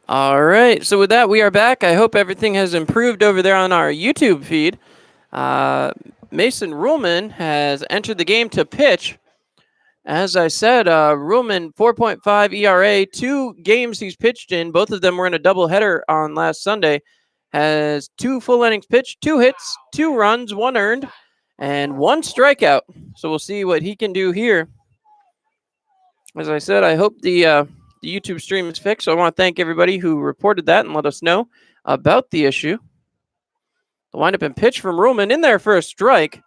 All right. So with that, we are back. I hope everything has improved over there on our YouTube feed. Mason Ruhlman has entered the game to pitch. As I said, Ruhlman 4.5 ERA, 2 games he's pitched in. Both of them were in a doubleheader on last Sunday. Has 2 full innings pitched, 2 hits, 2 runs, 1 earned, and 1 strikeout. So we'll see what he can do here. As I said, I hope the YouTube stream is fixed. So I want to thank everybody who reported that and let us know about the issue. The windup and pitch from Ruhlman in there for a strike.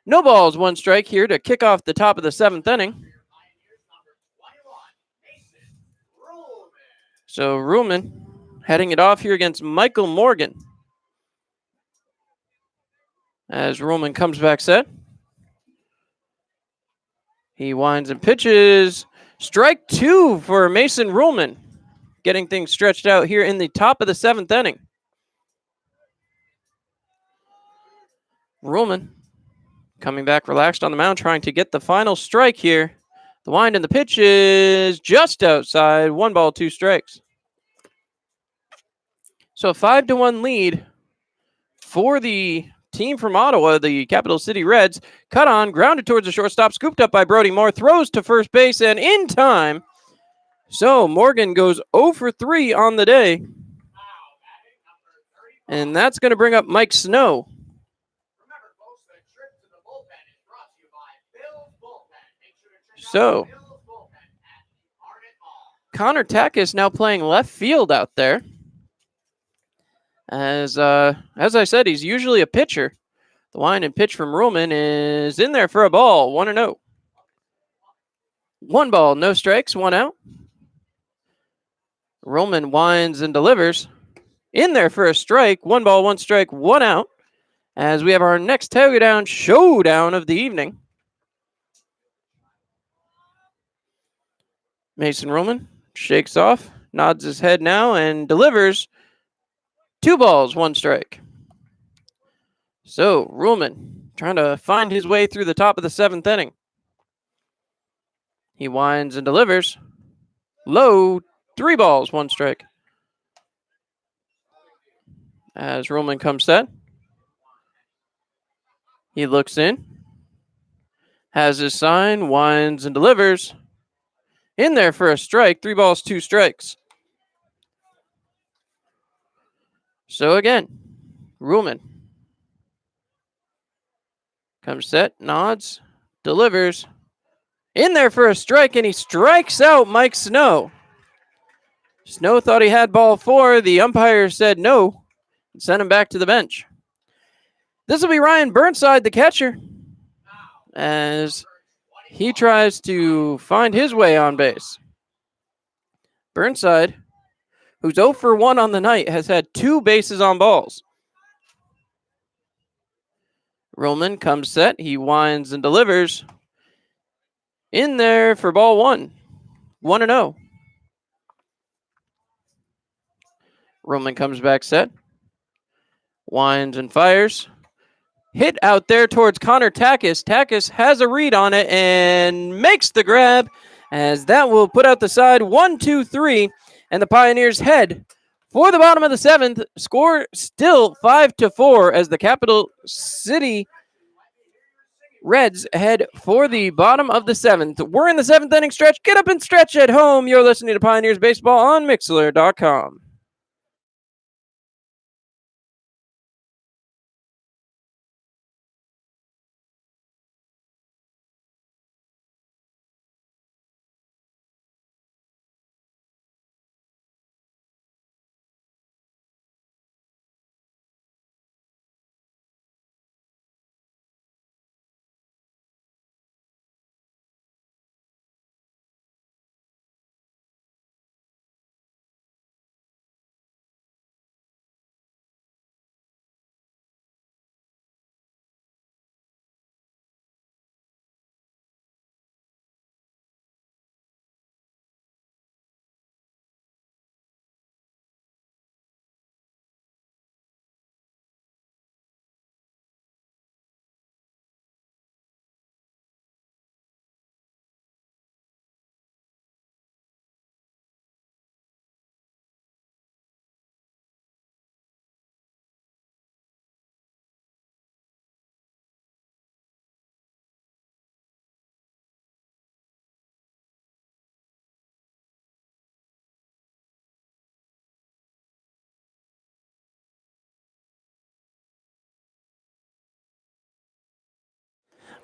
No balls, 1 strike here to kick off the top of the 7th inning. So Ruhlman heading it off here against Michael Morgan. As Ruhlman comes back set. He winds and pitches. Strike 2 for Mason Ruhlman. Getting things stretched out here in the top of the 7th inning. Ruhlman coming back relaxed on the mound, trying to get the final strike here. The wind and the pitch is just outside. 1 ball, 2 strikes. So a 5-1 lead for the team from Ottawa, the Capital City Reds. Cut on, grounded towards the shortstop, scooped up by Brody Moore, throws to first base, and in time. So Morgan goes 0 for 3 on the day. And that's going to bring up Mike Snow. So Connor Takis now playing left field out there. As I said, he's usually a pitcher. The wind and pitch from Ruhlman is in there for a ball, 1-0. 1 ball, no strikes, 1 out. Ruhlman winds and delivers. In there for a strike, 1 ball, 1 strike, 1 out. As we have our next takedown showdown of the evening. Mason Ruhlman shakes off, nods his head now, and delivers. 2 balls, 1 strike. So Ruhlman trying to find his way through the top of the 7th inning. He winds and delivers. Low, 3 balls, 1 strike. As Ruhlman comes set. He looks in. Has his sign, winds and delivers. In there for a strike, 3 balls, 2 strikes. So again, Ruhlman comes set, nods, delivers. In there for a strike, and he strikes out Mike Snow. Snow thought he had ball 4. The umpire said no and sent him back to the bench. This will be Ryan Burnside, the catcher, as he tries to find his way on base. Burnside, who's 0 for 1 on the night, has had 2 bases on balls. Ruhlman comes set. He winds and delivers. In there for ball 1. 1-0. Ruhlman comes back set. Winds and fires. Hit out there towards Connor Takis. Takis has a read on it and makes the grab, as that will put out the side 1-2-3, and the Pioneers head for the bottom of the 7th. Score still 5-4 as the Capital City Reds head for the bottom of the 7th. We're in the 7th inning stretch. Get up and stretch at home. You're listening to Pioneers Baseball on Mixlr.com.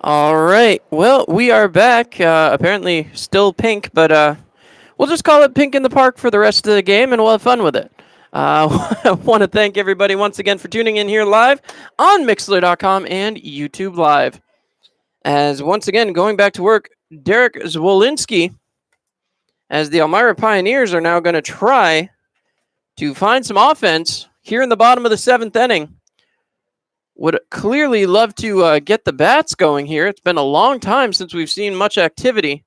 All right. Well, we are back. Apparently still pink, but we'll just call it Pink in the Park for the rest of the game, and we'll have fun with it. I want to thank everybody once again for tuning in here live on Mixler.com and YouTube Live. As once again, going back to work, Derek Zwolinski, as the Elmira Pioneers are now going to try to find some offense here in the bottom of the 7th inning. Would clearly love to get the bats going here. It's been a long time since we've seen much activity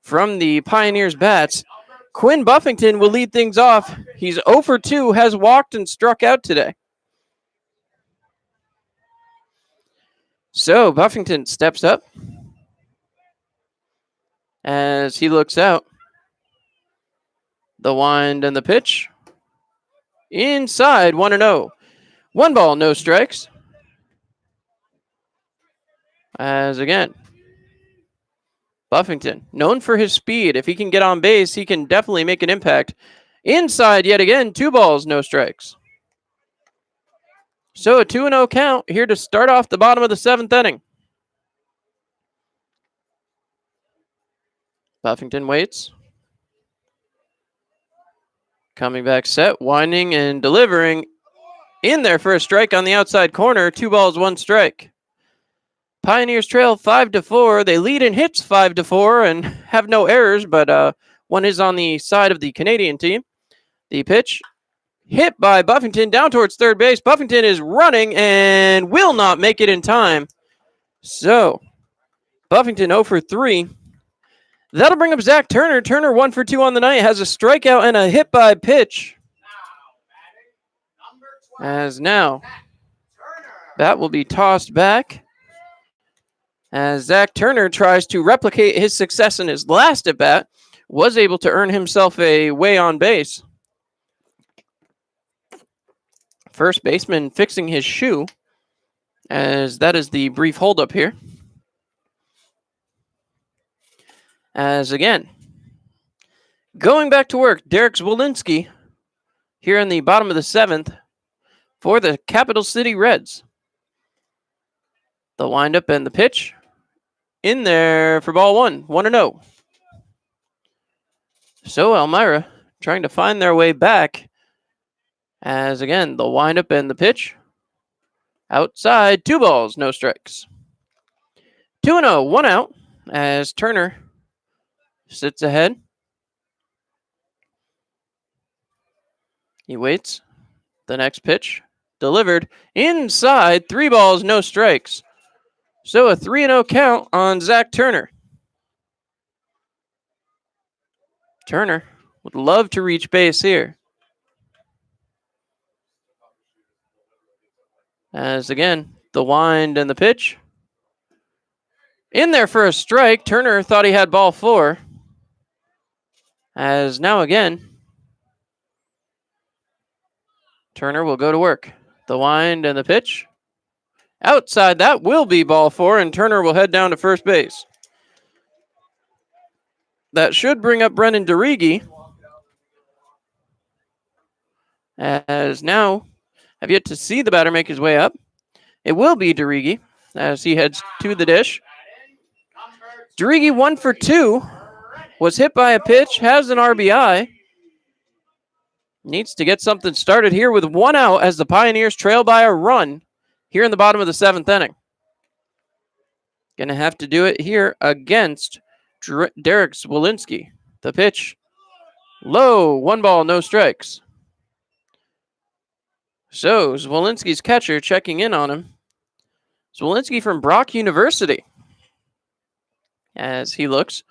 from the Pioneers bats. Quinn Buffington will lead things off. He's 0 for 2, has walked and struck out today. So Buffington steps up as he looks out. The wind and the pitch. Inside, 1-0. 1 ball, no strikes. As again, Buffington, known for his speed. If he can get on base, he can definitely make an impact. Inside yet again, 2 balls, no strikes. So a 2-0 count here to start off the bottom of the 7th inning. Buffington waits. Coming back set, winding and delivering in there for a strike on the outside corner. 2 balls, 1 strike. Pioneers trail 5-4. They lead in hits 5-4 and have no errors, but one is on the side of the Canadian team. The pitch hit by Buffington down towards third base. Buffington is running and will not make it in time. So Buffington 0 for 3. That'll bring up Zach Turner. Turner 1 for 2 on the night. Has a strikeout and a hit by pitch. As now that will be tossed back as Zach Turner tries to replicate his success in his last at bat. Was able to earn himself a way on base. First baseman fixing his shoe, as that is the brief holdup here. As again, going back to work, Derek Zwolinski here in the bottom of the 7th for the Capital City Reds. The windup and the pitch in there for ball 1, 1-0. So Elmira trying to find their way back. As again, the windup and the pitch. Outside, 2 balls, no strikes. 2-0, 1 out as Turner sits ahead. He waits. The next pitch delivered inside, 3 balls, no strikes. So a 3-0 count on Zach Turner. Turner would love to reach base here. As again, the wind and the pitch. In there for a strike. Turner thought he had ball 4. As now again, Turner will go to work. The wind and the pitch. Outside, that will be ball 4, and Turner will head down to first base. That should bring up Brennan DeRigi. As now, have yet to see the batter make his way up. It will be DeRigi as he heads to the dish. DeRigi 1 for 2. Was hit by a pitch, has an RBI. Needs to get something started here with 1 out as the Pioneers trail by a run here in the bottom of the 7th inning. Going to have to do it here against Derek Zwolinski. The pitch, low, 1 ball, no strikes. So Zwolinski's catcher checking in on him. Zwolinski from Brock University. As he looks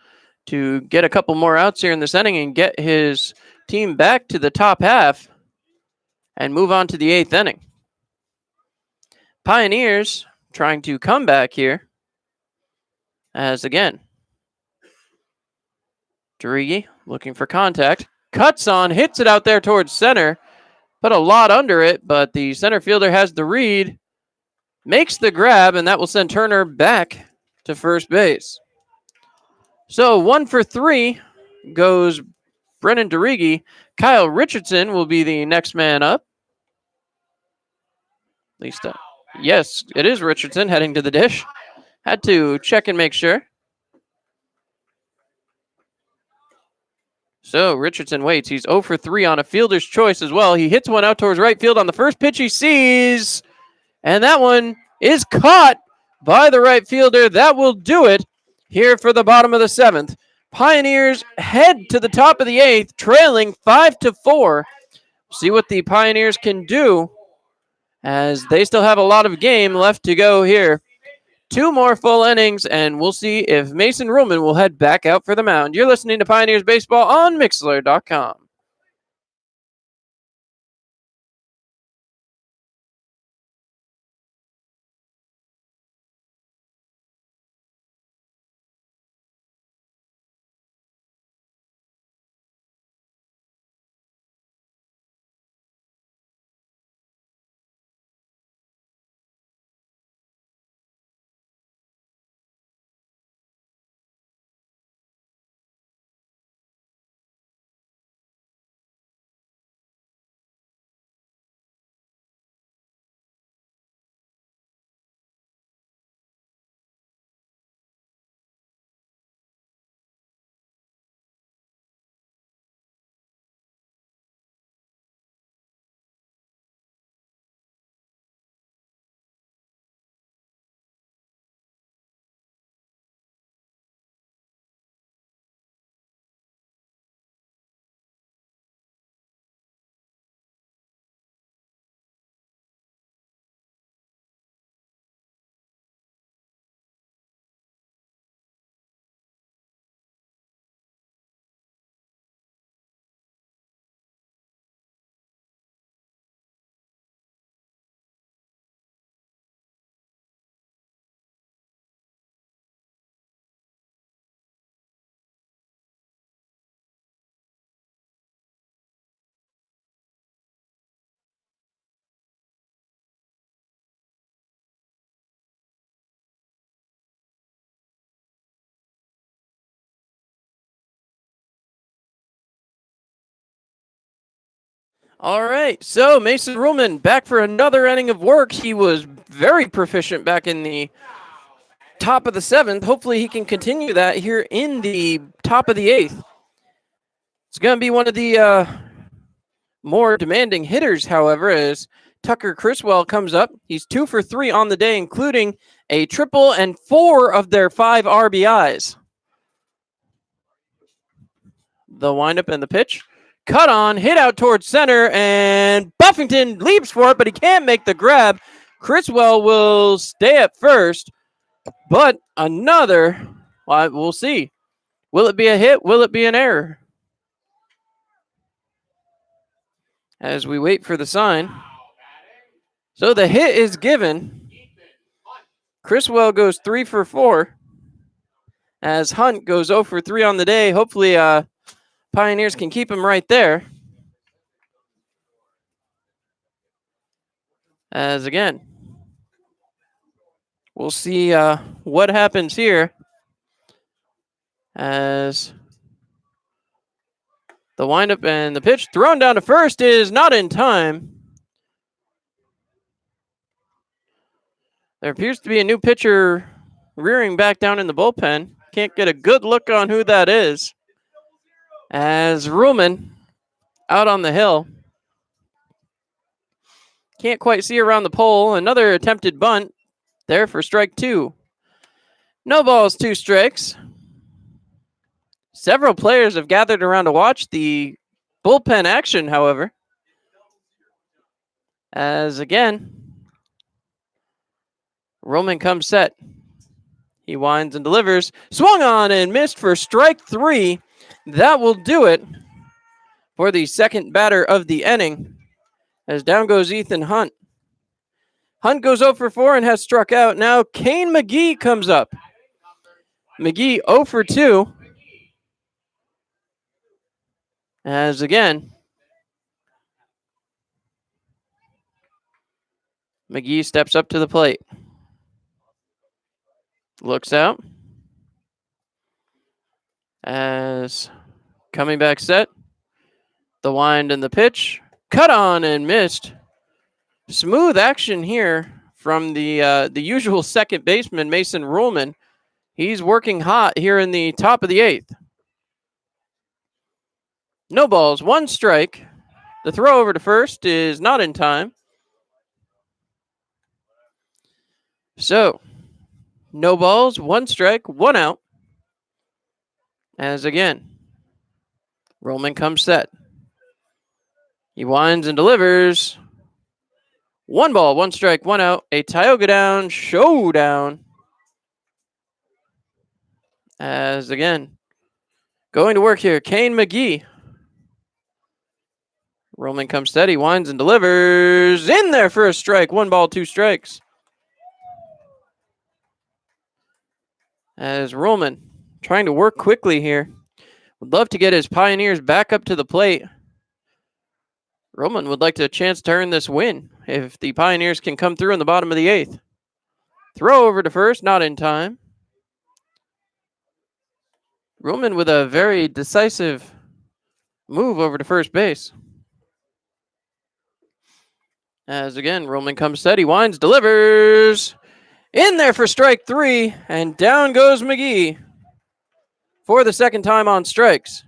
to get a couple more outs here in this inning and get his team back to the top half and move on to the 8th inning. Pioneers trying to come back here. As again, DeRigi looking for contact. Cuts on, hits it out there towards center. Put a lot under it, but the center fielder has the read. Makes the grab, and that will send Turner back to first base. So 1 for 3 goes Brennan DeRigi. Kyle Richardson will be the next man up. At least, yes, it is Richardson heading to the dish. Had to check and make sure. So Richardson waits. He's 0 for 3 on a fielder's choice as well. He hits one out towards right field on the first pitch he sees. And that one is caught by the right fielder. That will do it here for the bottom of the 7th. Pioneers head to the top of the 8th, trailing 5-4. See what the Pioneers can do, as they still have a lot of game left to go here. 2 more full innings, and we'll see if Mason Ruhlman will head back out for the mound. You're listening to Pioneers Baseball on Mixlr.com. All right, so Mason Ruhlman back for another inning of work. He was very proficient back in the top of the 7th. Hopefully he can continue that here in the top of the 8th. It's going to be one of the more demanding hitters, however, as Tucker Criswell comes up. He's 2 for 3 on the day, including a triple and 4 of their 5 RBIs. The windup and the pitch. Cut on, hit out towards center, and Buffington leaps for it, but he can't make the grab. Criswell will stay at first, but another, well, we'll see. Will it be a hit? Will it be an error? As we wait for the sign. So the hit is given. Criswell goes 3 for 4, as Hunt goes 0 for 3 on the day. Hopefully, Pioneers can keep him right there. As again, we'll see what happens here. As the windup and the pitch thrown down to first is not in time. There appears to be a new pitcher rearing back down in the bullpen. Can't get a good look on who that is. As Ruhlman out on the hill. Can't quite see around the pole. Another attempted bunt there for strike 2. No balls, 2 strikes. Several players have gathered around to watch the bullpen action, however. As again, Ruhlman comes set. He winds and delivers. Swung on and missed for strike 3. That will do it for the second batter of the inning. As down goes Ethan Hunt. Hunt goes 0 for 4 and has struck out. Now Kane McGee comes up. McGee 0 for 2. As again, McGee steps up to the plate. Looks out. As coming back set. The wind and the pitch. Cut on and missed. Smooth action here from the usual second baseman, Mason Ruhlman. He's working hot here in the top of the 8th. No balls, 1 strike. The throw over to first is not in time. So, no balls, 1 strike, 1 out. As again, Ruhlman comes set. He winds and delivers. 1 ball, 1 strike, 1 out. A Tioga down showdown. As again, going to work here, Kane McGee. Ruhlman comes steady, winds and delivers. In there for a strike. 1 ball, 2 strikes. As Ruhlman trying to work quickly here. Would love to get his Pioneers back up to the plate. Ruhlman would like a chance to earn this win if the Pioneers can come through in the bottom of the 8th. Throw over to first, not in time. Ruhlman with a very decisive move over to first base. As again, Ruhlman comes steady, winds, delivers. In there for strike 3, and down goes McGee for the second time on strikes.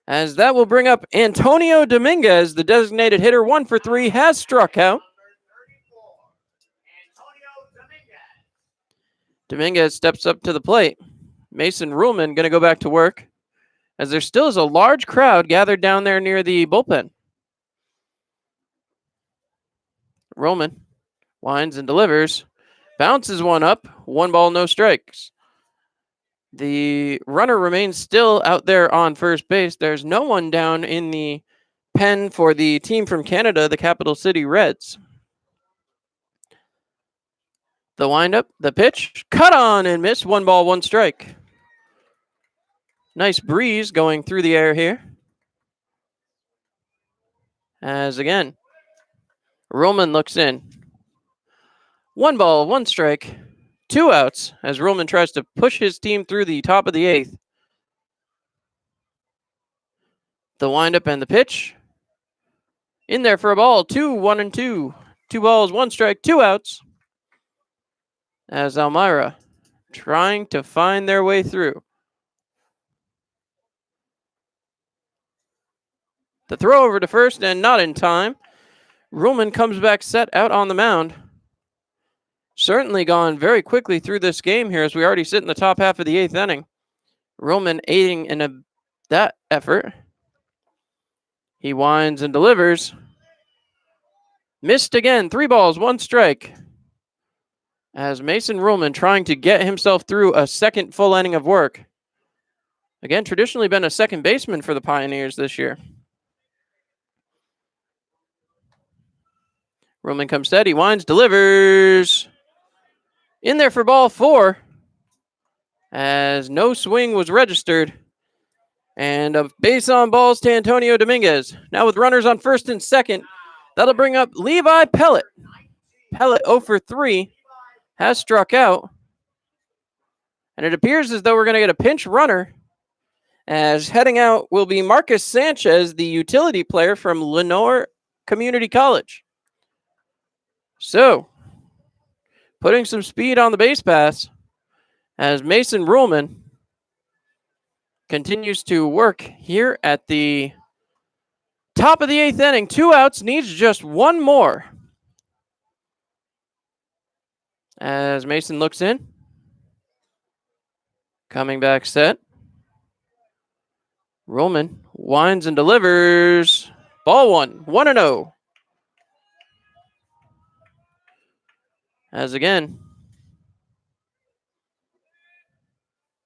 As that will bring up Antonio Dominguez, the designated hitter, 1 for 3, has struck out. Dominguez steps up to the plate. Mason Ruhlman going to go back to work, as there still is a large crowd gathered down there near the bullpen. Ruhlman winds and delivers. Bounces 1 up. 1 ball, no strikes. The runner remains still out there on first base. There's no one down in the pen for the team from Canada, the Capital City Reds. The windup, the pitch, cut on and miss. 1 ball, 1 strike. Nice breeze going through the air here. As again, Ruhlman looks in. 1 ball, 1 strike, 2 outs as Ruhlman tries to push his team through the top of the 8th. The windup and the pitch. In there for a ball. 2, 1 and 2. 2 balls, 1 strike, 2 outs. As Elmira trying to find their way through. The throw over to first and not in time. Ruhlman comes back set out on the mound. Certainly gone very quickly through this game here as we already sit in the top half of the 8th inning. Ruhlman aiding in that effort. He winds and delivers. Missed again. 3 balls, 1 strike. As Mason Ruhlman trying to get himself through a second full inning of work. Again, traditionally been a second baseman for the Pioneers this year. Ruhlman comes steady, winds, delivers. In there for ball 4. As no swing was registered. And a base on balls to Antonio Dominguez. Now with runners on first and second. That'll bring up Levi Pellet. Pellet 0 for 3. Has struck out. And it appears as though we're going to get a pinch runner. As heading out will be Marcus Sanchez, the utility player from Lenore Community College. So, putting some speed on the base pass as Mason Ruhlman continues to work here at the top of the 8th inning. 2 outs, needs just 1 more. As Mason looks in. Coming back set. Ruhlman winds and delivers. Ball 1, 1-0. As again,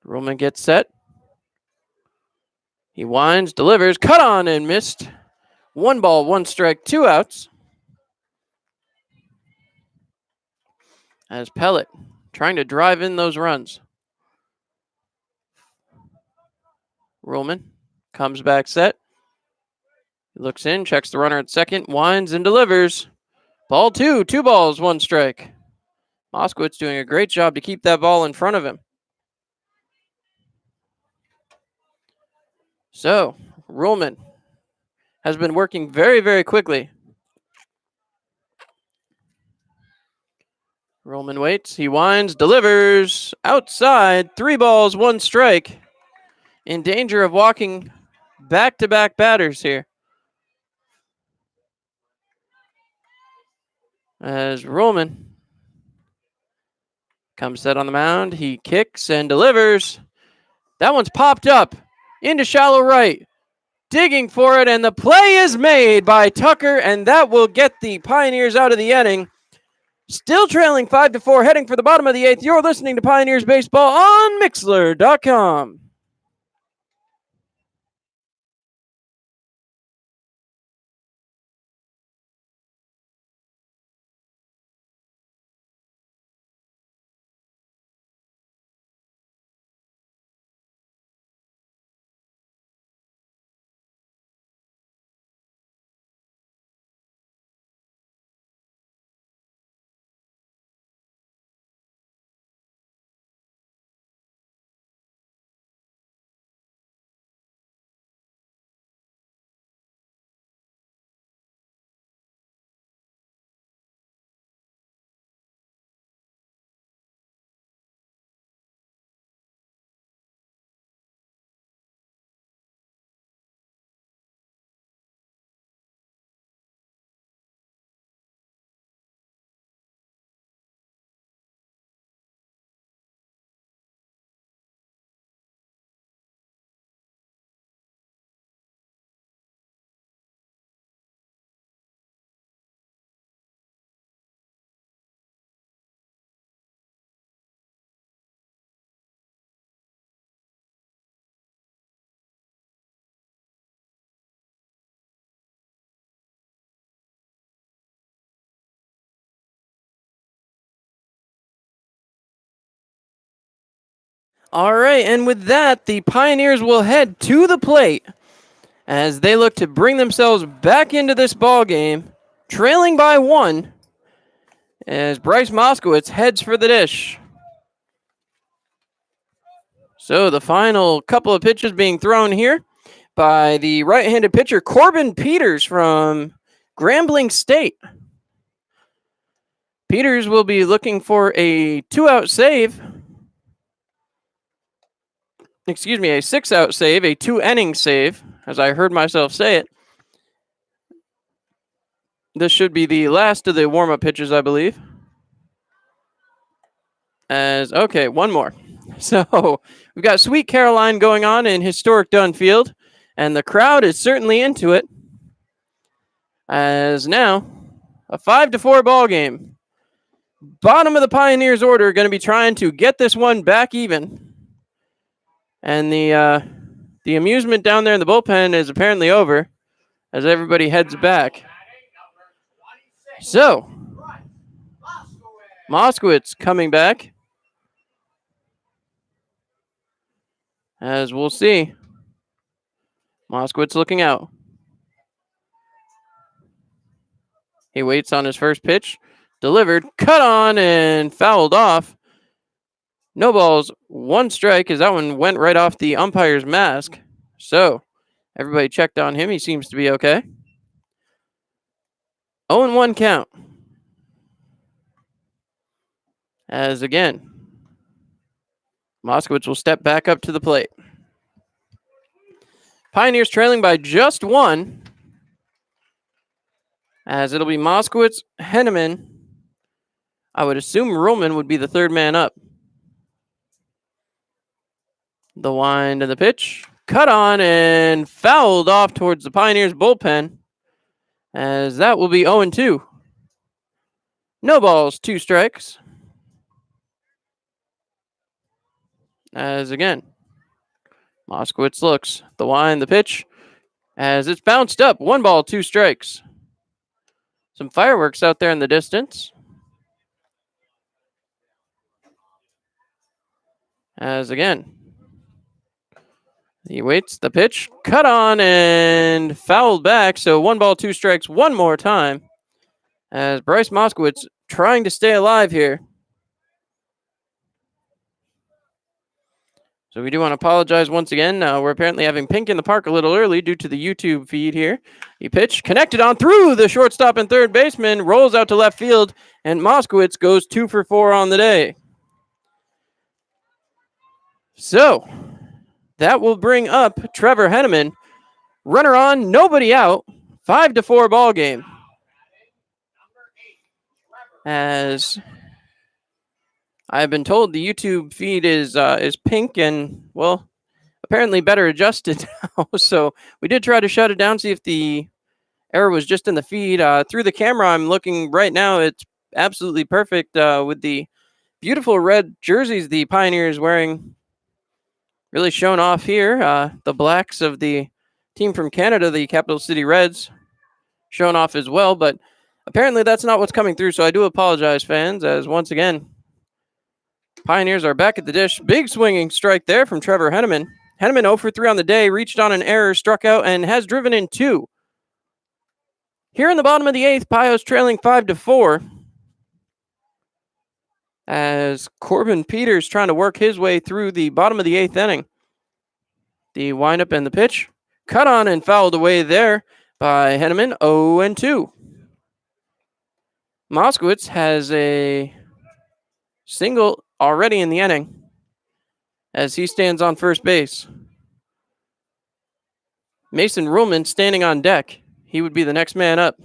Ruhlman gets set. He winds, delivers, cut on and missed. 1 ball, 1 strike, 2 outs. As Pellet trying to drive in those runs. Ruhlman comes back set. He looks in, checks the runner at second, winds and delivers. Ball 2, 2 balls, 1 strike. Moskowitz doing a great job to keep that ball in front of him. So, Ruhlman has been working very, very quickly. Rollman waits. He winds, delivers outside. 3 balls, 1 strike. In danger of walking back-to-back batters here. As Rollman comes set on the mound, he kicks and delivers. That one's popped up into shallow right. Digging for it, and the play is made by Tucker, and that will get the Pioneers out of the inning. Still trailing 5-4, heading for the bottom of the 8th. You're listening to Pioneers Baseball on Mixlr.com. All right, and with that, the Pioneers will head to the plate as they look to bring themselves back into this ball game, trailing by 1, as Bryce Moskowitz heads for the dish. So the final couple of pitches being thrown here by the right-handed pitcher, Corbin Peters from Grambling State. Peters will be looking for a 2-out save. Excuse me, a 6-out save, a 2-inning save, as I heard myself say it. This should be the last of the warm-up pitches, I believe. Okay, one more. So we've got Sweet Caroline going on in historic Dunn Field, and the crowd is certainly into it. As now, a 5-4 ball game. Bottom of the Pioneers order going to be trying to get this one back even. And the amusement down there in the bullpen is apparently over as everybody heads back. So, Moskowitz coming back. As we'll see. Moskowitz looking out. He waits on his first pitch. Delivered, cut on, and fouled off. No balls, 1 strike, as that one went right off the umpire's mask. So, everybody checked on him. He seems to be okay. 0-1 count. As again, Moskowitz will step back up to the plate. Pioneers trailing by just 1. As it'll be Moskowitz, Henneman. I would assume Rollman would be the third man up. The wind of the pitch. Cut on and fouled off towards the Pioneers bullpen. As that will be 0-2. No balls, 2 strikes. As again, Moskowitz looks. The wind, the pitch. As it's bounced up. 1 ball, 2 strikes. Some fireworks out there in the distance. As again, he waits, the pitch, cut on and fouled back. So 1 ball, 2 strikes one more time. As Bryce Moskowitz trying to stay alive here. So we do want to apologize once again. We're apparently having Pink in the Park a little early due to the YouTube feed here. He pitched, connected on through the shortstop and third baseman, rolls out to left field, and Moskowitz goes 2 for 4 on the day. So that will bring up Trevor Henneman. Runner on, nobody out. 5-4 ball game. As I've been told, the YouTube feed is pink and, well, apparently better adjusted now. So we did try to shut it down, see if the error was just in the feed. Through the camera, I'm looking right now. It's absolutely perfect with the beautiful red jerseys the Pioneers wearing. Really shown off here. The blacks of the team from Canada, the Capital City Reds, shown off as well. But apparently that's not what's coming through, so I do apologize, fans, as once again, Pioneers are back at the dish. Big swinging strike there from Trevor Henneman. Henneman 0 for 3 on the day, reached on an error, struck out, and has driven in 2. Here in the bottom of the 8th, Pios trailing 5-4. As Corbin Peters trying to work his way through the bottom of the 8th inning. The windup and the pitch. Cut on and fouled away there by Henneman, 0-2. Moskowitz has a single already in the inning as he stands on first base. Mason Ruhlman standing on deck. He would be the next man up.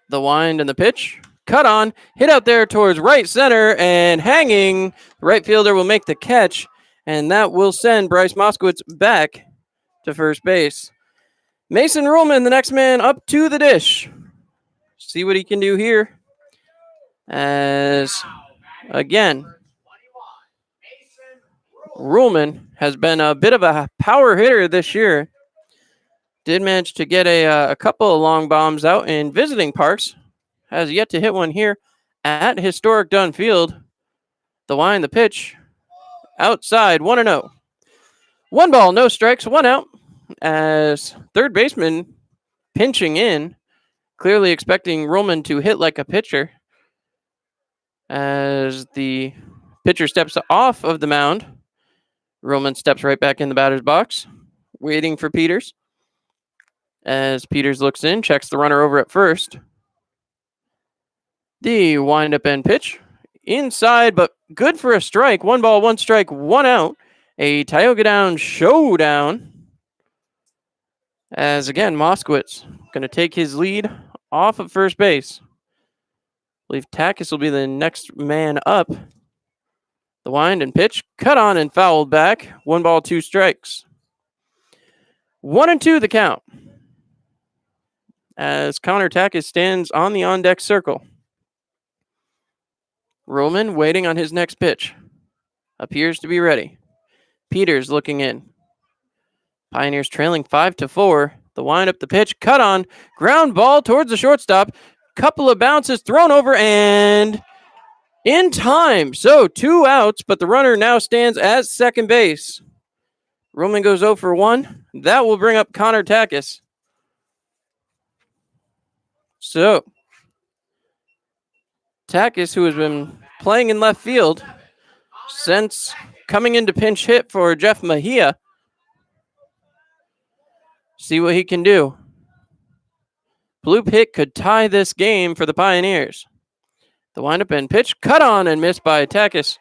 The wind and the pitch. Cut on, hit out there towards right center, and hanging. The right fielder will make the catch, and that will send Bryce Moskowitz back to first base. Mason Ruhlman, the next man up to the dish. See what he can do here. As, again, Ruhlman has been a bit of a power hitter this year. Did manage to get a couple of long bombs out in visiting parks. Has yet to hit one here at historic Dunn Field. The wind, the pitch. Outside, 1-0. 1 ball, no strikes, 1 out. As third baseman pinching in, clearly expecting Ruhlman to hit like a pitcher. As the pitcher steps off of the mound, Ruhlman steps right back in the batter's box, waiting for Peters. As Peters looks in, checks the runner over at first. The windup and pitch. Inside, but good for a strike. 1 ball, 1 strike, 1 out. A Tioga Down showdown. As again, Moskowitz going to take his lead off of first base. I believe Takis will be the next man up. The wind and pitch. Cut on and fouled back. 1 ball, 2 strikes. 1-2 the count. As Connor Takis stands on the on-deck circle. Ruhlman waiting on his next pitch. Appears to be ready. Peters looking in. Pioneers trailing 5-4. The windup, the pitch, cut on. Ground ball towards the shortstop. Couple of bounces thrown over and in time. So 2 outs, but the runner now stands at second base. Ruhlman goes 0 for 1. That will bring up Connor Takis. So Takis, who has been playing in left field since coming into pinch hit for Jeff Mejia. See what he can do. Blue hit could tie this game for the Pioneers. The windup and pitch, cut on and missed by Takis.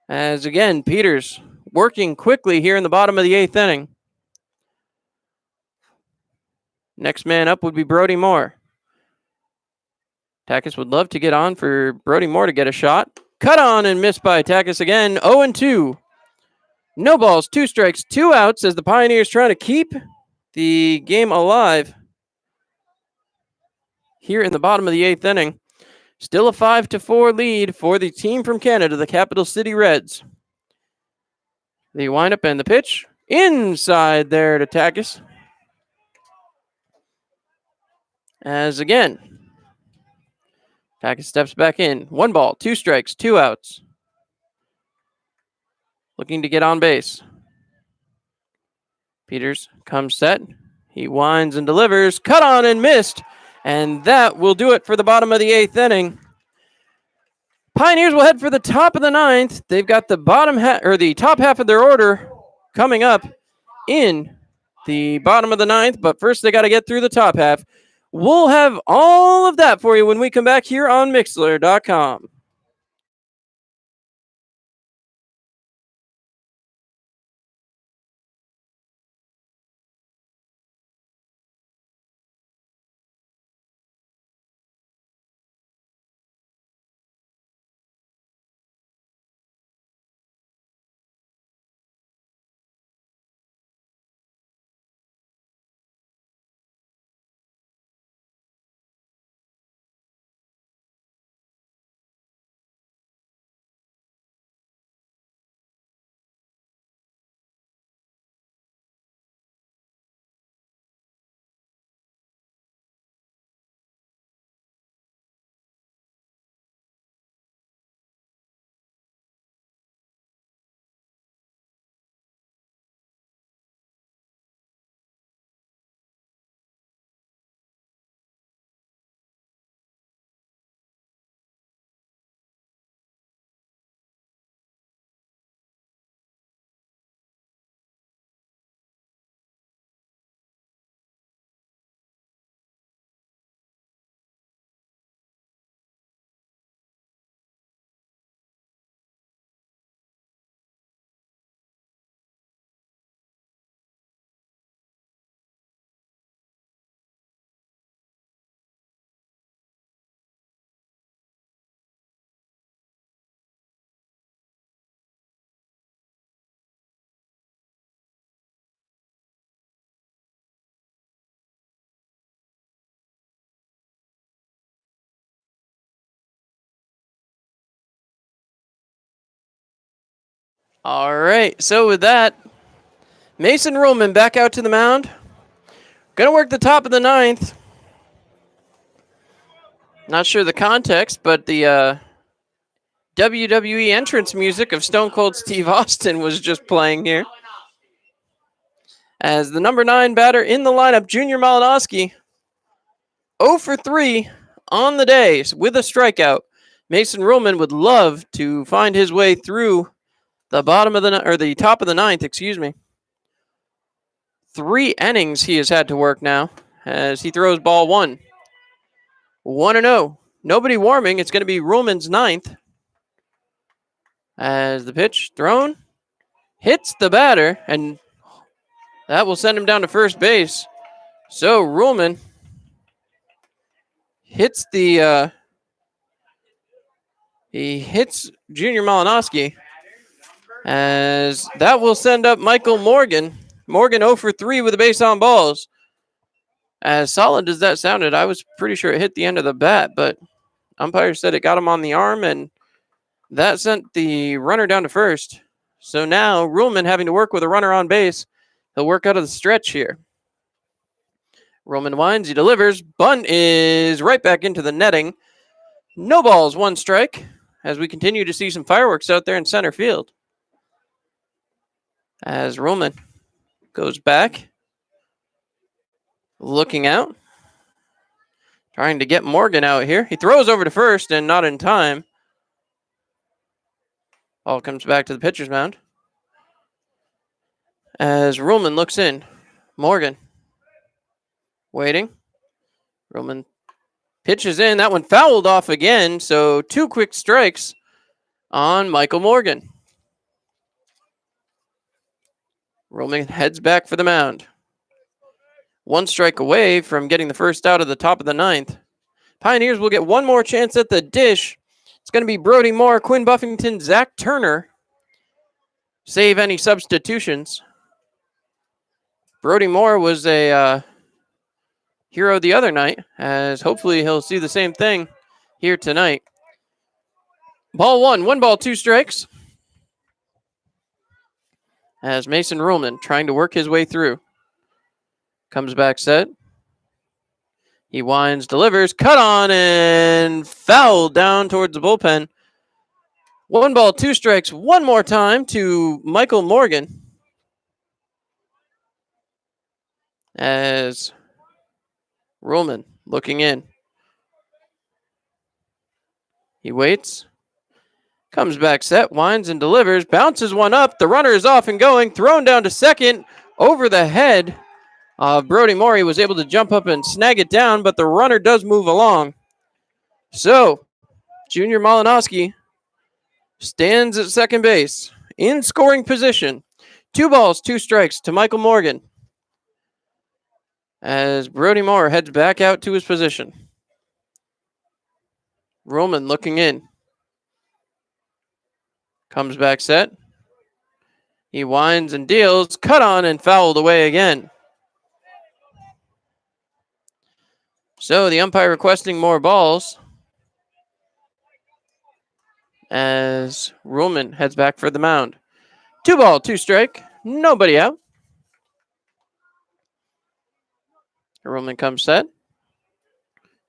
As again, Peters working quickly here in the bottom of the 8th inning. Next man up would be Brody Moore. Takis would love to get on for Brody Moore to get a shot. Cut on and missed by Takis again. 0-2. No balls, 2 strikes, 2 outs as the Pioneers trying to keep the game alive here in the bottom of the 8th inning. Still a 5-4 lead for the team from Canada, the Capital City Reds. The windup and the pitch. Inside there to Takis. As again, Takis steps back in. 1 ball, 2 strikes, 2 outs. Looking to get on base. Peters comes set. He winds and delivers. Cut on and missed. And that will do it for the bottom of the 8th inning. Pioneers will head for the top of the ninth. They've got the the top half of their order coming up in the bottom of the ninth, but first they got to get through the top half. We'll have all of that for you when we come back here on Mixlr.com. All right, so with that, Mason Ruhlman back out to the mound. Gonna work the top of the ninth. Not sure the context, but the WWE entrance music of Stone Cold Steve Austin was just playing here. As the number 9 batter in the lineup, Junior Malinowski, 0 for 3 on the day with a strikeout. Mason Ruhlman would love to find his way through the the top of the ninth, excuse me. 3 innings he has had to work now as he throws ball 1. 1-0. Nobody warming. It's going to be Ruhlman's ninth. As the pitch thrown hits the batter, and that will send him down to first base. So Ruhlman hits he hits Junior Malinowski, as that will send up Michael Morgan. Morgan 0 for 3 with a base on balls. As solid as that sounded, I was pretty sure it hit the end of the bat, but umpire said it got him on the arm, and that sent the runner down to first. So now Ruhlman having to work with a runner on base. He'll work out of the stretch here. Ruhlman winds, he delivers. Bunt is right back into the netting. No balls, 1 strike, as we continue to see some fireworks out there in center field. As Ruhlman goes back, looking out, trying to get Morgan out here. He throws over to first and not in time. Ball comes back to the pitcher's mound. As Ruhlman looks in, Morgan waiting. Ruhlman pitches in. That one fouled off again, so 2 quick strikes on Michael Morgan. Ruhlman heads back for the mound. 1 strike away from getting the first out of the top of the ninth. Pioneers will get 1 more chance at the dish. It's going to be Brody Moore, Quinn Buffington, Zach Turner. Save any substitutions. Brody Moore was a hero the other night, as hopefully he'll see the same thing here tonight. Ball 1, 1 ball, 2 strikes. As Mason Ruhlman trying to work his way through. Comes back set. He winds, delivers, cut on, and fouled down towards the bullpen. 1 ball, 2 strikes, 1 more time to Michael Morgan. As Ruhlman looking in. He waits. Comes back set, winds and delivers, bounces one up. The runner is off and going, thrown down to second over the head of Brody Moore. He was able to jump up and snag it down, but the runner does move along. So, Junior Malinowski stands at second base in scoring position. 2 balls, 2 strikes to Michael Morgan as Brody Moore heads back out to his position. Roman looking in. Comes back set. He winds and deals. Cut on and fouled away again. So the umpire requesting more balls as Roman heads back for the mound. 2 ball, 2 strike. Nobody out. Roman comes set.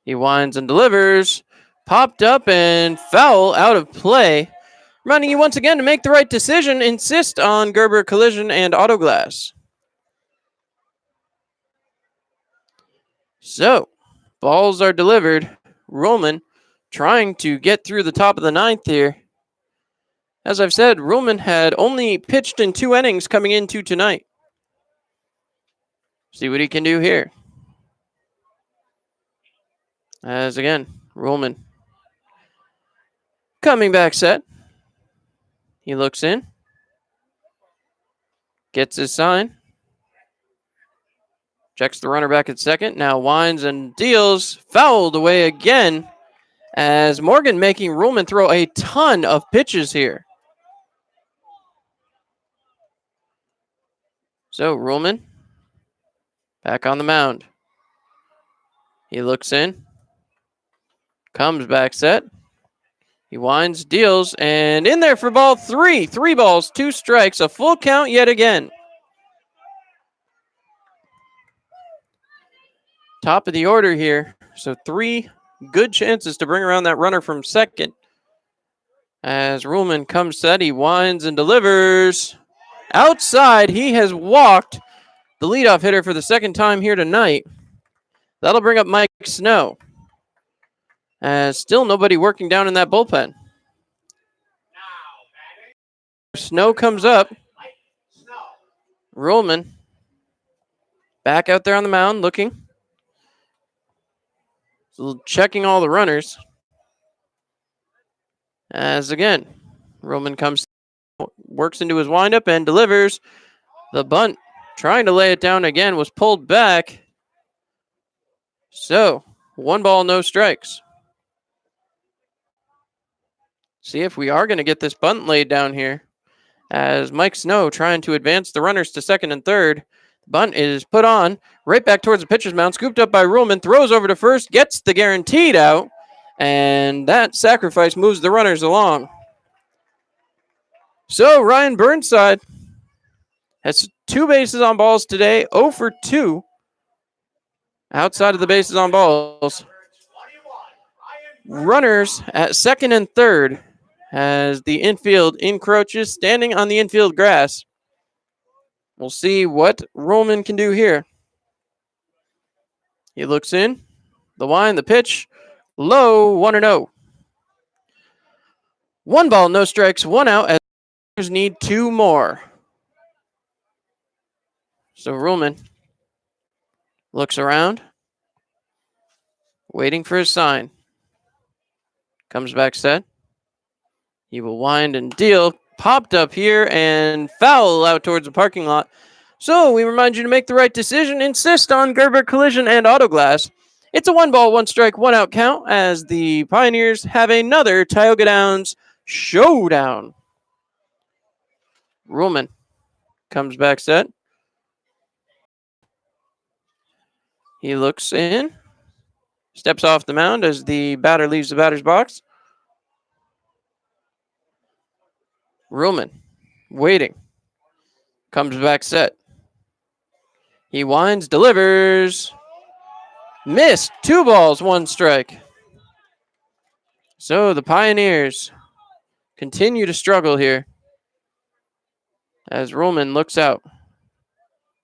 He winds and delivers. Popped up and foul out of play. Reminding you once again to make the right decision. Insist on Gerber Collision and Auto Glass. So, balls are delivered. Roman trying to get through the top of the 9th here. As I've said, Roman had only pitched in 2 innings coming into tonight. See what he can do here. As again, Roman coming back set. He looks in. Gets his sign. Checks the runner back at second. Now winds and deals. Fouled away again as Morgan making Roman throw a ton of pitches here. So Roman back on the mound. He looks in. Comes back set. He winds, deals, and in there for ball 3. 3 balls, 2 strikes, a full count yet again. Top of the order here. So 3 good chances to bring around that runner from second. As Roman comes set, he winds and delivers. Outside, he has walked the leadoff hitter for the second time here tonight. That'll bring up Mike Snow. Still nobody working down in that bullpen. Snow comes up. Roman back out there on the mound looking. Checking all the runners. As again, Roman comes, works into his windup and delivers. The bunt, trying to lay it down again, was pulled back. So, 1 ball, no strikes. See if we are going to get this bunt laid down here. As Mike Snow trying to advance the runners to second and third. Bunt is put on right back towards the pitcher's mound. Scooped up by Roman. Throws over to first. Gets the guaranteed out. And that sacrifice moves the runners along. So Ryan Burnside has 2 bases on balls today. 0 for 2. Outside of the bases on balls. Runners at second and third as the infield encroaches, standing on the infield grass. We'll see what Roman can do here. He looks in. The wind, the pitch. Low, 1-0. 1 ball, no strikes, 1 out as Tigers need 2 more. So Roman looks around, waiting for his sign. Comes back set. He will wind and deal. Popped up here and foul out towards the parking lot. So we remind you to make the right decision. Insist on Gerber Collision and Auto Glass. It's a 1 ball, 1 strike, 1 out count as the Pioneers have another Tioga Downs showdown. Roman comes back set. He looks in. Steps off the mound as the batter leaves the batter's box. Roman waiting. Comes back set. He winds, delivers. Missed. 2 balls, 1 strike. So the Pioneers continue to struggle here as Roman looks out.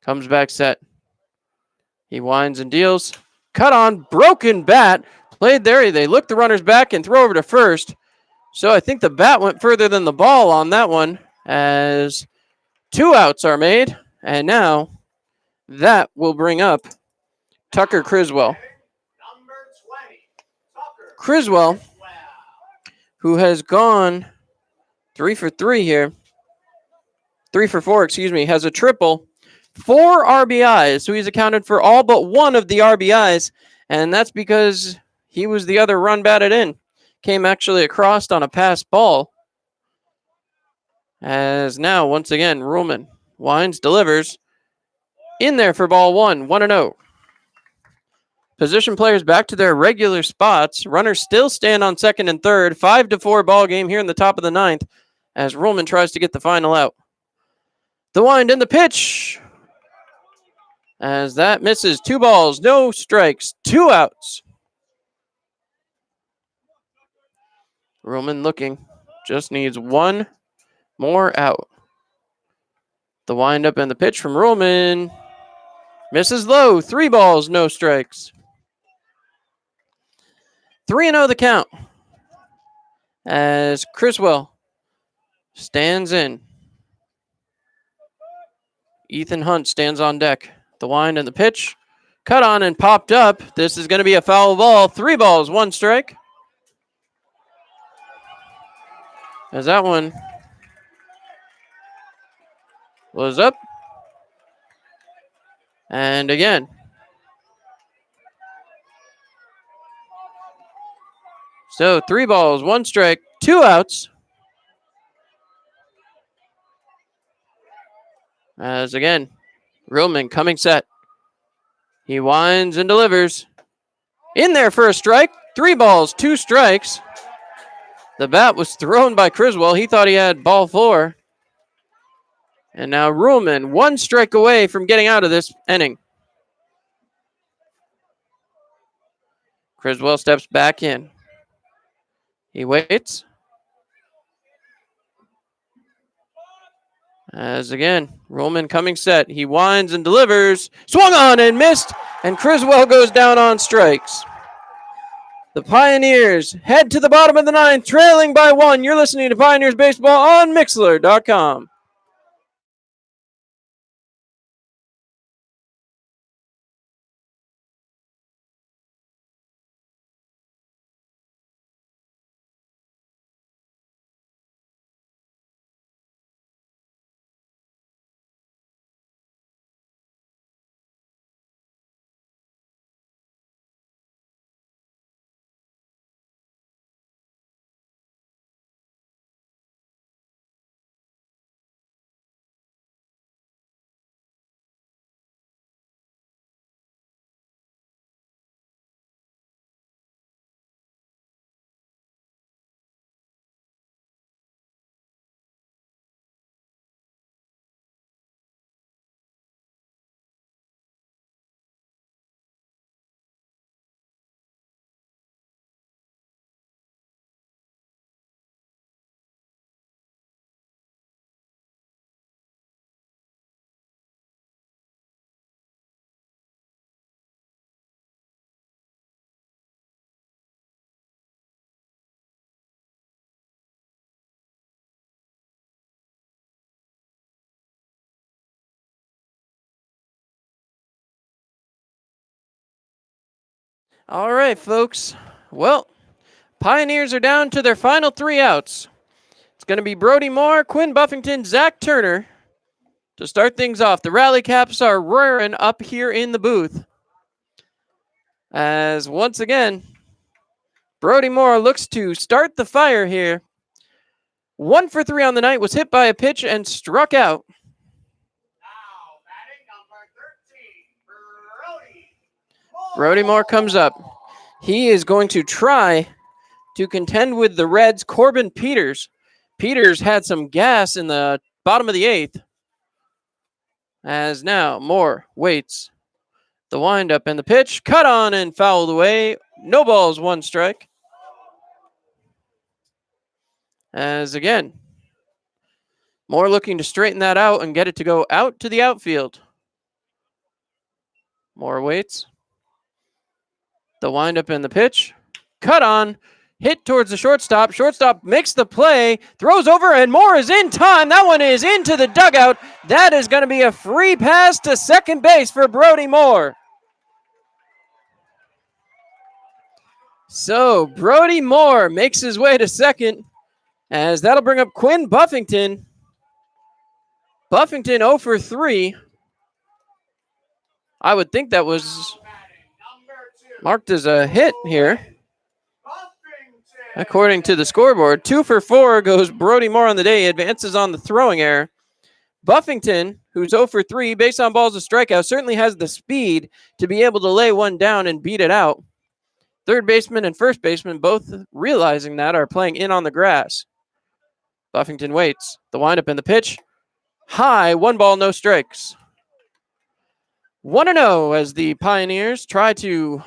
Comes back set. He winds and deals. Cut on, broken bat. Played there. They look the runners back and throw over to first. So I think the bat went further than the ball on that one, as 2 outs are made. And now that will bring up Tucker Criswell. Criswell, who has gone 3 for 3 here. 3 for 4, has a triple. 4 RBIs, so he's accounted for all but one of the RBIs, and that's because he was the other run batted in. Came actually across on a pass ball. As now, once again, Ruhlman winds, delivers. In there for ball 1, 1-0. Position players back to their regular spots. Runners still stand on second and third. 5-4 ball game here in the top of the ninth as Ruhlman tries to get the final out. The wind and the pitch. As that misses. 2 balls, no strikes, 2 outs. Ruhlman looking. Just needs 1 more out. The wind up and the pitch from Ruhlman. Misses low. 3 balls, no strikes. 3-0 the count. As Criswell stands in. Ethan Hunt stands on deck. The wind and the pitch. Cut on and popped up. This is going to be a foul ball. 3 balls, 1 strike. As that one was up. And again. So 3 balls, 1 strike, 2 outs. As again, Ruhlman coming set. He winds and delivers. In there for a strike. 3 balls, 2 strikes. The bat was thrown by Criswell. He thought he had ball 4. And now Ruhlman 1 strike away from getting out of this inning. Criswell steps back in. He waits. As again, Ruhlman coming set. He winds and delivers. Swung on and missed. And Criswell goes down on strikes. The Pioneers head to the bottom of the ninth, trailing by 1. You're listening to Pioneers Baseball on Mixlr.com. All right, folks. Well, Pioneers are down to their final 3 outs. It's going to be Brody Moore, Quinn Buffington, Zach Turner to start things off. The rally caps are roaring up here in the booth. As once again, Brody Moore looks to start the fire here. 1 for 3 on the night, was hit by a pitch and struck out. Brody Moore comes up. He is going to try to contend with the Reds' Corbin Peters. Peters had some gas in the bottom of the 8th. As now Moore waits. The windup and the pitch. Cut on and fouled away. No balls, 1 strike. As again, Moore looking to straighten that out and get it to go out to the outfield. Moore waits. The windup and the pitch. Cut on. Hit towards the shortstop. Shortstop makes the play, throws over, and Moore is in time. That one is into the dugout. That is going to be a free pass to second base for Brody Moore. So Brody Moore makes his way to second, as that'll bring up Quinn Buffington. Buffington 0 for 3. I would think that was marked as a hit here. According to the scoreboard, 2 for 4 goes Brody Moore on the day. He advances on the throwing error. Buffington, who's 0 for 3, based on balls a strikeout, certainly has the speed to be able to lay one down and beat it out. Third baseman and first baseman, both realizing that, are playing in on the grass. Buffington waits. The windup and the pitch. High, 1 ball, no strikes. 1-0 as the Pioneers try to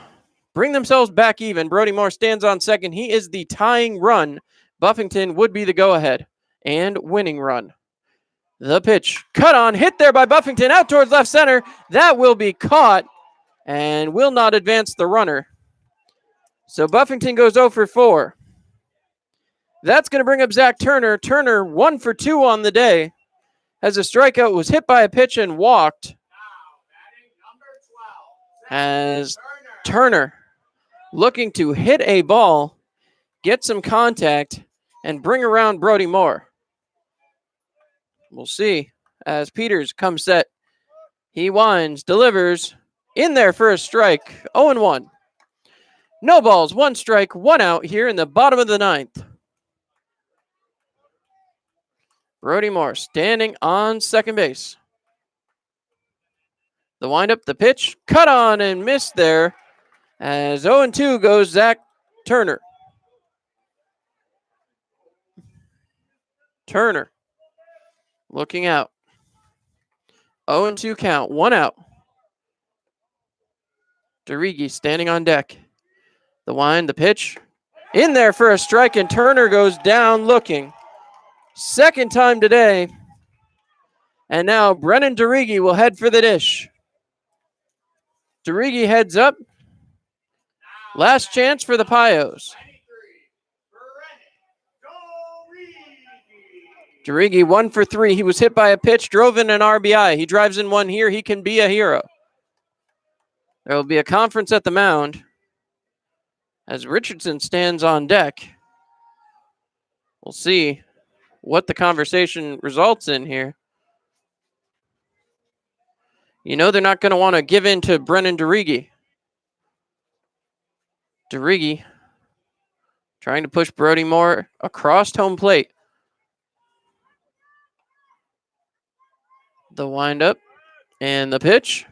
bring themselves back even. Brody Moore stands on second. He is the tying run. Buffington would be the go-ahead and winning run. The pitch, cut on, hit there by Buffington, out towards left center. That will be caught and will not advance the runner. So Buffington goes 0 for 4. That's going to bring up Zach Turner. Turner 1 for 2 on the day, as a strikeout, was hit by a pitch and walked. As Turner looking to hit a ball, get some contact, and bring around Brody Moore. We'll see as Peters comes set. He winds, delivers, in there for a strike, 0-1. No balls, 1 strike, 1 out here in the bottom of the 9th. Brody Moore standing on second base. The windup, the pitch, cut on and missed there. As 0-2 goes Zach Turner. Turner looking out. 0-2 count, 1 out. DeRiggi standing on deck. The wind, the pitch, in there for a strike, and Turner goes down looking. Second time today. And now Brennan DeRiggi will head for the dish. DeRiggi heads up. Last chance for the Pios. DeRiggi 1 for 3. He was hit by a pitch, drove in an RBI. He drives in one here. He can be a hero. There will be a conference at the mound as Richardson stands on deck. We'll see what the conversation results in here. You know they're not going to want to give in to Brennan DeRiggi. DeRiggi trying to push Brody Moore across home plate. The windup and the pitch.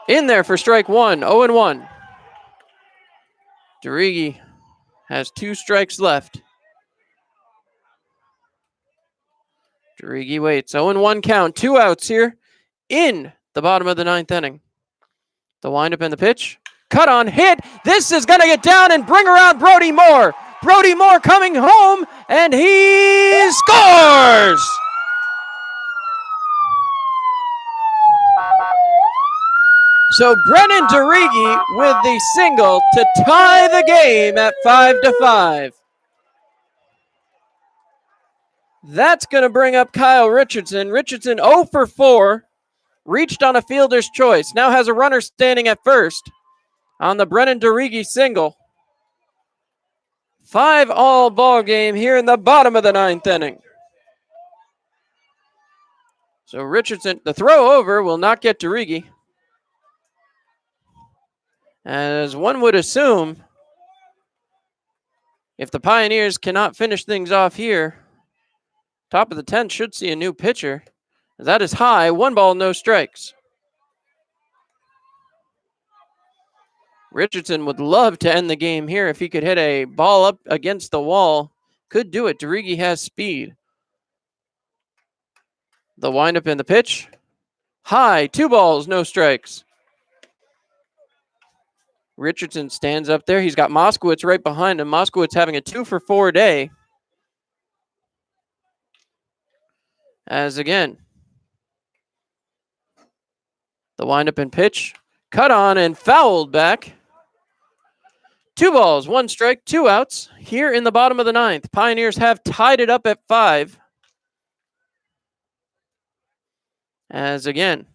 In there for strike 1, 0-1. DeRiggi has 2 strikes left. DeRiggi waits, 0-1 count, 2 outs here in the bottom of the 9th inning. The windup and the pitch. Cut on, hit. This is going to get down and bring around Brody Moore. Brody Moore coming home, and he scores! So Brennan DeRiggi with the single to tie the game at 5-5. That's going to bring up Kyle Richardson. Richardson 0 for 4. Reached on a fielder's choice. Now has a runner standing at first on the Brennan DeRiggi single. 5-all ball game here in the bottom of the 9th inning. So Richardson, the throw over will not get DeRiggi. As one would assume, if the Pioneers cannot finish things off here, top of the 10th should see a new pitcher. That is high, 1 ball, no strikes. Richardson would love to end the game here if he could hit a ball up against the wall. Could do it. DeRiggi has speed. The windup and the pitch. High, 2 balls, no strikes. Richardson stands up there. He's got Moskowitz right behind him. Moskowitz having a 2 for 4 day. As again, the windup and pitch. Cut on and fouled back. 2 balls, 1 strike, 2 outs here in the bottom of the ninth. Pioneers have tied it up at 5. As again,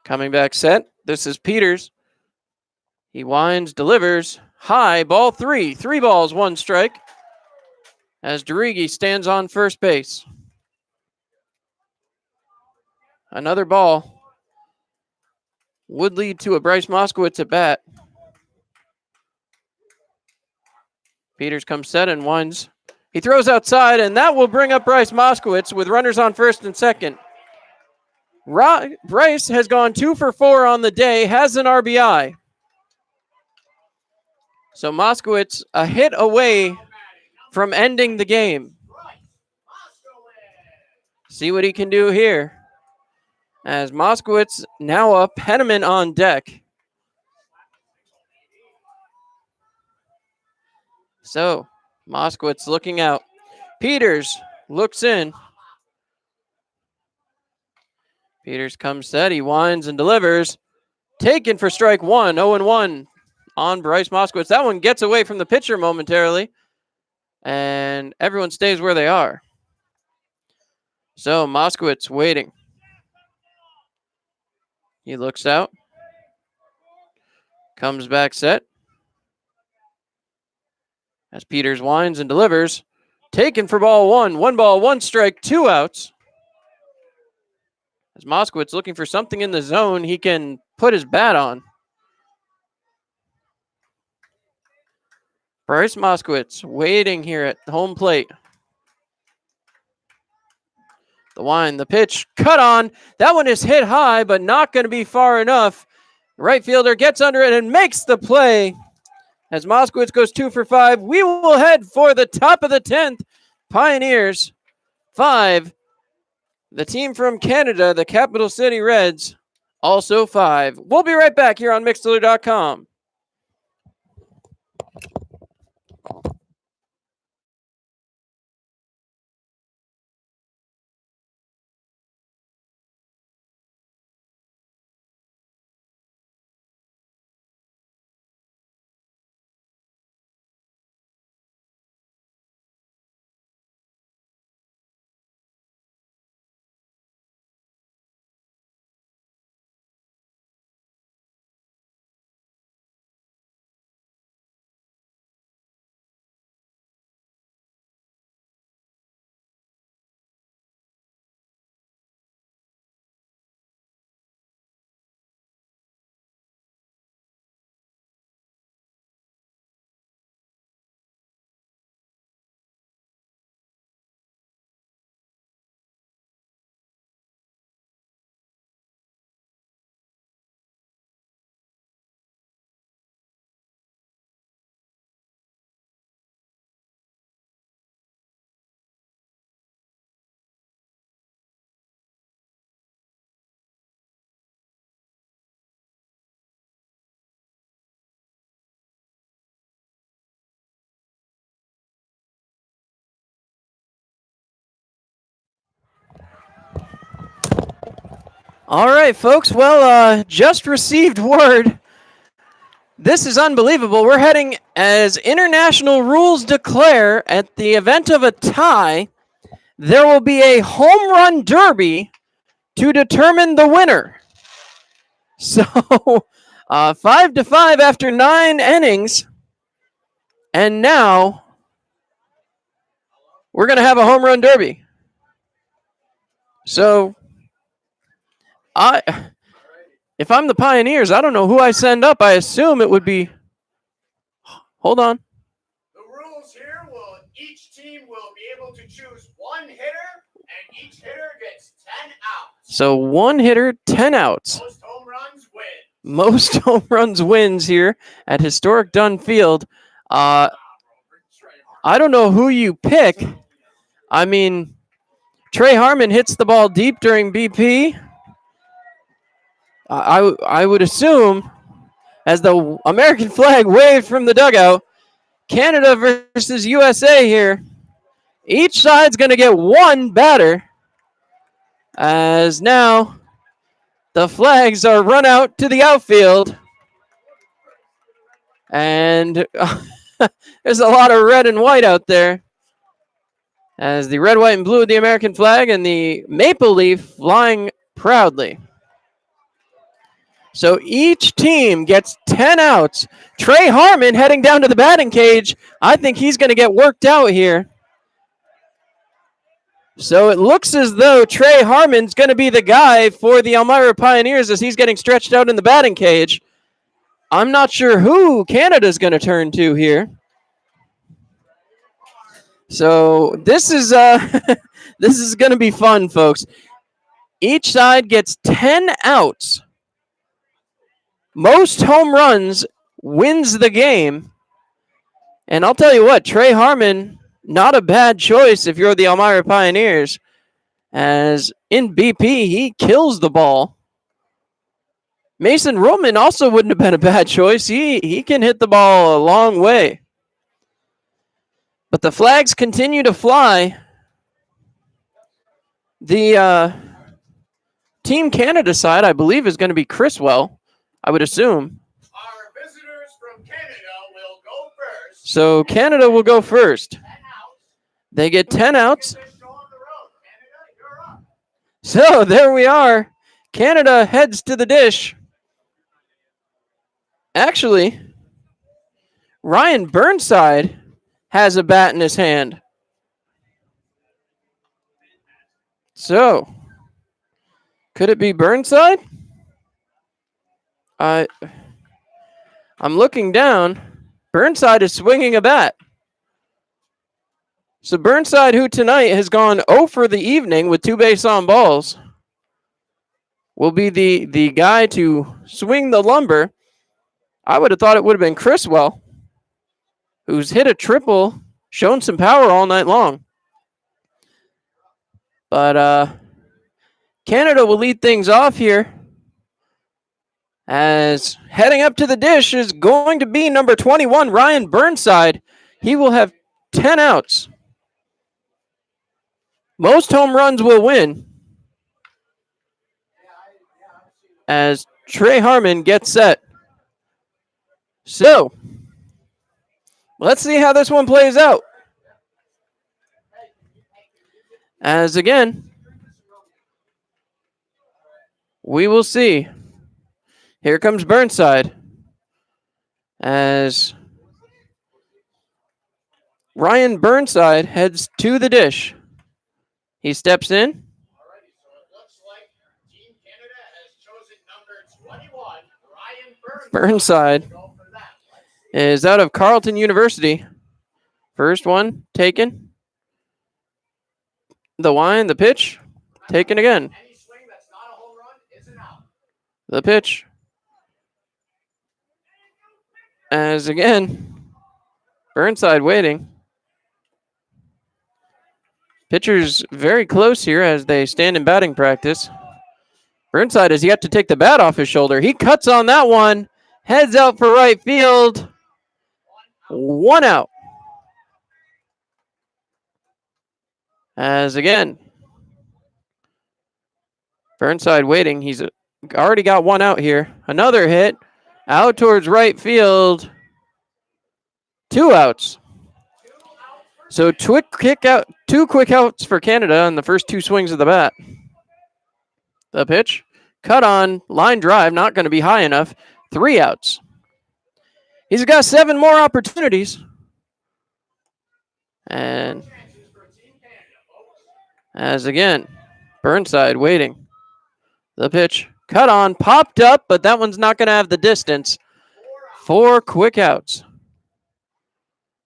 coming back set. This is Peters. He winds, delivers. High, ball 3. 3 balls, 1 strike. As Derigi stands on first base. Another ball would lead to a Bryce Moskowitz at bat. Peters comes set and winds. He throws outside, and that will bring up Bryce Moskowitz with runners on first and second. Bryce has gone 2 for 4 on the day, has an RBI. So Moskowitz a hit away from ending the game. See what he can do here. As Moskowitz now up, Penniman on deck. So Moskowitz looking out. Peters looks in. Peters comes set. He winds and delivers. Taken for strike 1. 0-1 on Bryce Moskowitz. That one gets away from the pitcher momentarily. And everyone stays where they are. So Moskowitz waiting. He looks out. Comes back set. As Peters winds and delivers. Taken for ball 1. 1 ball, 1 strike, 2 outs. As Moskowitz looking for something in the zone he can put his bat on. Bryce Moskowitz waiting here at home plate. The wind, the pitch, cut on. That one is hit high, but not going to be far enough. Right fielder gets under it and makes the play. As Moskowitz goes 2 for 5, we will head for the top of the 10th. Pioneers 5. The team from Canada, the Capital City Reds, also 5. We'll be right back here on Mixler.com. All right, folks. Well, just received word. This is unbelievable. We're heading as international rules declare at the event of a tie, there will be a home run derby to determine the winner. So 5-5 after 9 innings. And now we're going to have a home run derby. So if I'm the Pioneers, I don't know who I send up. I assume it would be. Hold on. The rules here will each team will be able to choose one hitter, and each hitter gets 10 outs. So 1 hitter, 10 outs. Most home runs win. Most home runs wins here at historic Dunn Field. I don't know who you pick. I mean, Trey Harmon hits the ball deep during BP. I would assume, as the American flag waved from the dugout, Canada versus USA here. Each side's going to get 1 batter. As now The flags are run out to the outfield. And there's a lot of red and white out there, as the red, white, and blue of the American flag and the maple leaf flying proudly. So each team gets 10 outs. Trey Harmon heading down to the batting cage. I think he's going to get worked out here. So it looks as though Trey Harmon's going to be the guy for the Elmira Pioneers as he's getting stretched out in the batting cage. I'm not sure who Canada's going to turn to here. So this is this is going to be fun, folks. Each side gets 10 outs. Most home runs wins the game. And I'll tell you what, Trey Harmon, not a bad choice if you're the Elmira Pioneers, as in BP, he kills the ball. Mason Roman also wouldn't have been a bad choice. He can hit the ball a long way. But the flags continue to fly. The Team Canada side, I believe, is going to be Criswell, I would assume. Our visitors from Canada will go first. So Canada will go first. They get 10 outs. So there we are. Canada heads to the dish. Actually, Ryan Burnside has a bat in his hand. So, could it be Burnside? I'm looking down. Burnside is swinging a bat. So Burnside, who tonight has gone 0 for the evening with 2 base on balls, will be the guy to swing the lumber. I would have thought it would have been Criswell, who's hit a triple, shown some power all night long. But Canada will lead things off here, as heading up to the dish is going to be number 21, Ryan Burnside. He will have 10 outs. Most home runs will win, as Trey Harmon gets set. So, let's see how this one plays out. As again, we will see. Here comes Burnside, as Ryan Burnside heads to the dish. He steps in. Alrighty, so it looks like Team Canada has chosen number 21, Ryan Burnside is out of Carleton University. First one taken. The line, the pitch, taken again. Any swing that's not a home run is an out. The pitch. As again, Burnside waiting. Pitcher's very close here as they stand in batting practice. Burnside has yet to take the bat off his shoulder. He cuts on that one, heads out for right field. 1 out. As again, Burnside waiting. He's already got 1 out here. Another hit out towards right field. 2 outs. So 2 quick outs for Canada on the first 2 swings of the bat. The pitch, cut on, line drive, not going to be high enough. 3 outs. He's got 7 more opportunities. And as again, Burnside waiting. The pitch, cut on, popped up, but that one's not going to have the distance. 4 quick outs.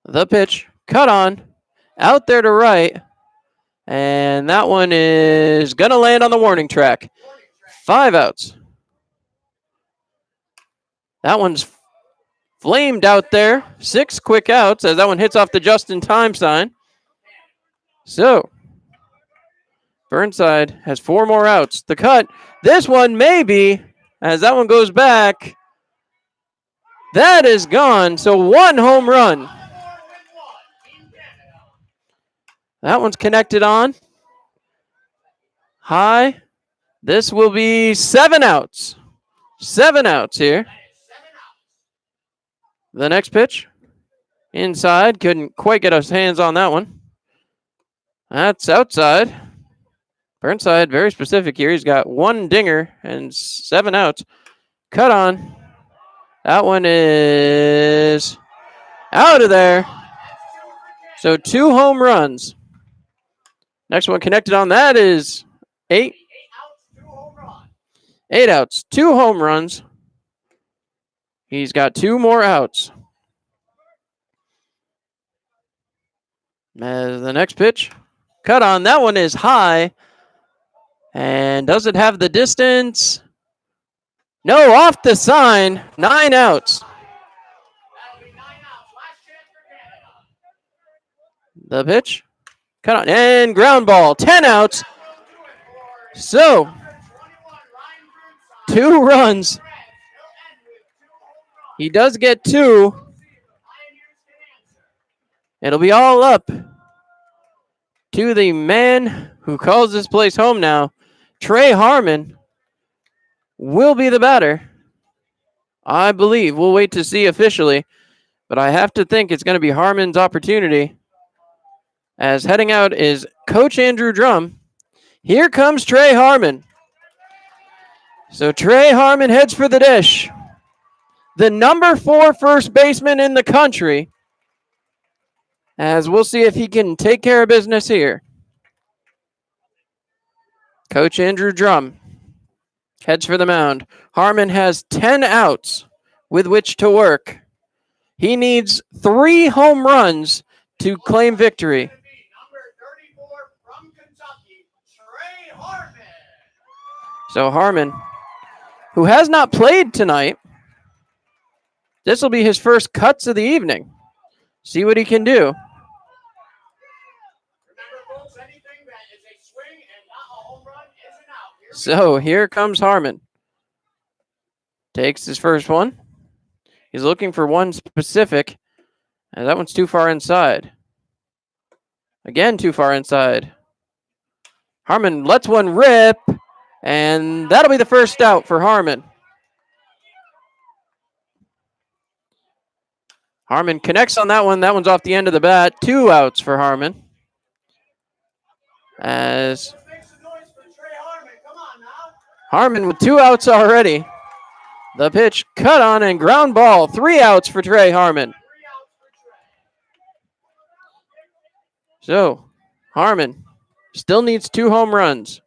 The pitch, cut on, out there to right, and that one is going to land on the warning track. 5 outs. That one's flamed out there. 6 quick outs as that one hits off the just-in-time sign. So, Burnside has 4 more outs. The cut, this one maybe, as that one goes back. That is gone, so 1 home run. That one's connected on. High This will be 7 outs. 7 outs here. The next pitch. Inside. Couldn't quite get his hands on that one. That's outside. Burnside, very specific here. He's got 1 dinger and 7 outs. Cut on. That one is out of there. So 2 home runs. Next one connected on that is 8. 8 outs, 2 home runs. He's got 2 more outs. As the next pitch, cut on. That one is high. And does it have the distance? No, off the sign. 9 outs. The pitch, cut on, and ground ball. 10 outs. So, 2 runs. He does get 2. It'll be all up to the man who calls this place home now. Trey Harmon will be the batter. I believe. We'll wait to see officially. But I have to think it's going to be Harmon's opportunity. As heading out is Coach Andrew Drum. Here comes Trey Harmon. So Trey Harmon heads for the dish. The number 4 first baseman in the country. As we'll see if he can take care of business here. Coach Andrew Drum heads for the mound. Harmon has 10 outs with which to work. He needs 3 home runs to claim victory. So Harmon, who has not played tonight, this will be his first cuts of the evening. See what he can do. So here comes Harmon. Takes his first one. He's looking for one specific. And that one's too far inside. Again, too far inside. Harmon lets one rip. And that'll be the first out for Harmon. Harmon connects on that one. That one's off the end of the bat. 2 outs for Harmon. As Harmon with 2 outs already. The pitch cut on and ground ball. 3 outs for Trey Harmon. So Harmon still needs 2 home runs.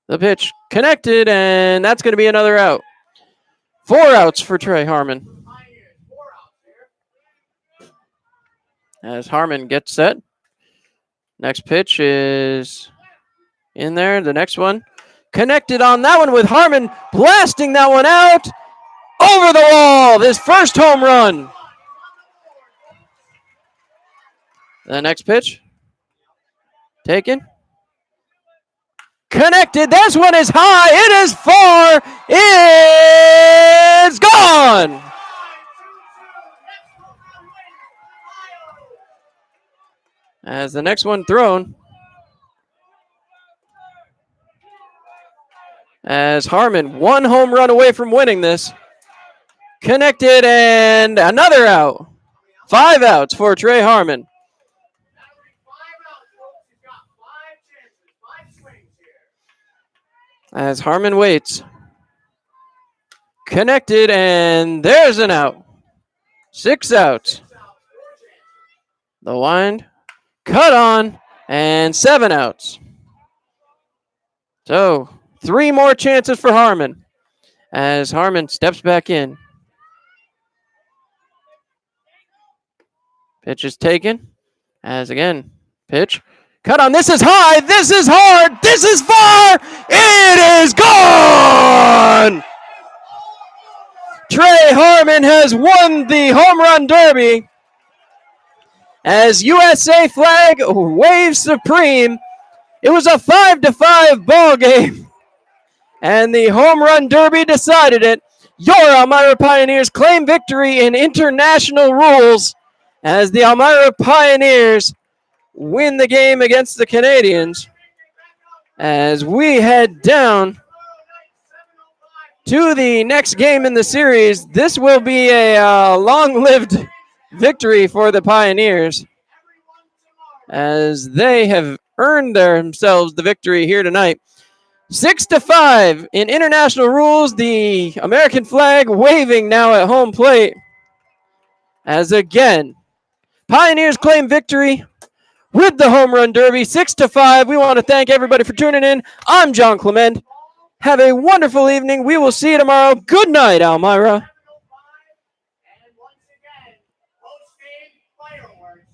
The pitch connected, and that's going to be another out. 4 outs for Trey Harmon. As Harmon gets set. Next pitch is in there. The next one connected on that one with Harmon blasting that one out over the wall. His first home run. The next pitch taken. Connected. This one is high. It is far. It's gone. As the next one thrown. As Harmon 1 home run away from winning this. Connected and another out. 5 outs for Trey Harmon. As Harmon waits. Connected, and there's an out. 6 outs. The wind, cut on, and 7 outs. So, 3 more chances for Harmon. As Harmon steps back in. Pitch is taken. As again, pitch. Cut on. This is high. This is hard. This is far. It is gone. Trey Harmon has won the home run derby as USA flag waves supreme. It was a 5-5 ball game, and the home run derby decided it. Your Elmira Pioneers claim victory in international rules as the Elmira Pioneers win the game against the Canadians. As we head down to the next game in the series. This will be a long-lived victory for the Pioneers, as they have earned themselves the victory here tonight. 6-5 in international rules. The American flag waving now at home plate. As again, Pioneers claim victory with the home run derby, 6-5. We want to thank everybody for tuning in. I'm John Clement. Have a wonderful evening. We will see you tomorrow. Good night, Elmira. And once again, post-game fireworks.